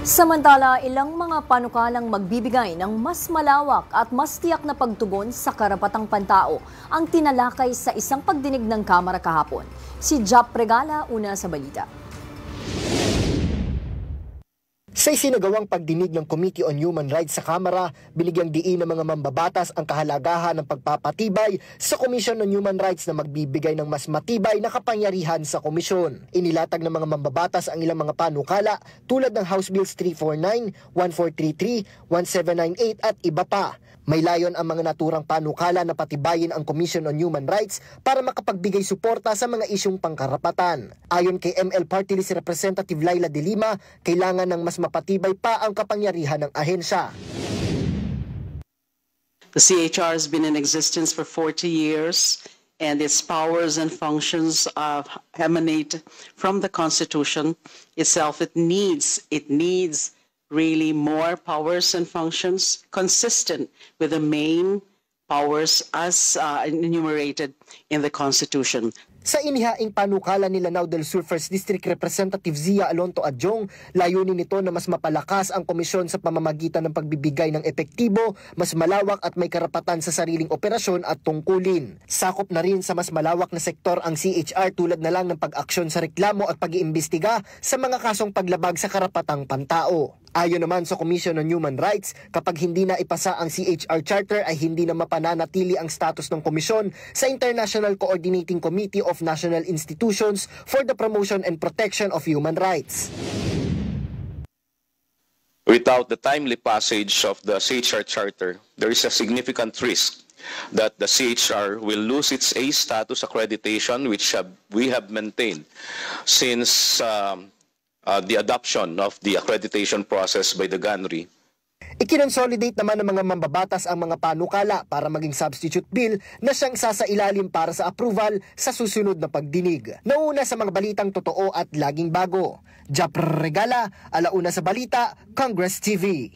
Samantala, ilang mga panukalang magbibigay ng mas malawak at mas tiyak na pagtugon sa karapatang pantao ang tinalakay sa isang pagdinig ng Kamara kahapon. Si Jap Regala, una sa balita. Sa isinagawang pagdinig ng Committee on Human Rights sa Kamara, binigyang diin ng mga mambabatas ang kahalagahan ng pagpapatibay sa Commission on Human Rights na magbibigay ng mas matibay na kapangyarihan sa komisyon. Inilatag ng mga mambabatas ang ilang mga panukala tulad ng House Bills 349, 1433, 1798 at iba pa. May layon ang mga naturang panukala na patibayin ang Commission on Human Rights para makapagbigay suporta sa mga isyong pangkarapatan. Ayon kay ML Party List Representative Laila De Lima, kailangan ng mas mapatibay pa ang kapangyarihan ng ahensya. The CHR has been in existence for 40 years and its powers and functions emanate from the Constitution itself. It needs really more powers and functions consistent with the main powers as enumerated in the Constitution. Sa inihaing panukala ni Lanao del Sur 1st District Representative Zia Alonto Adjong, layunin nito na mas mapalakas ang komisyon sa pamamagitan ng pagbibigay ng epektibo, mas malawak at may karapatan sa sariling operasyon at tungkulin. Sakop na rin sa mas malawak na sektor ang CHR tulad na lang ng pag-aksyon sa reklamo at pag-iimbestiga sa mga kasong paglabag sa karapatang pantao. Ayon naman sa Commission on Human Rights, kapag hindi na ipasa ang CHR Charter ay hindi na mapananatili ang status ng komisyon sa International Coordinating Committee of National Institutions for the Promotion and Protection of Human Rights. Without the timely passage of the CHR Charter, there is a significant risk that the CHR will lose its A status accreditation, which we have maintained since the adoption of the accreditation process by the GANRI. Ikinonsolidate naman ng mga mambabatas ang mga panukala para maging substitute bill na siyang sasailalim para sa approval sa susunod na pagdinig. Nauna sa mga balitang totoo at laging bago. Jap Regala, alauna sa balita, Congress TV.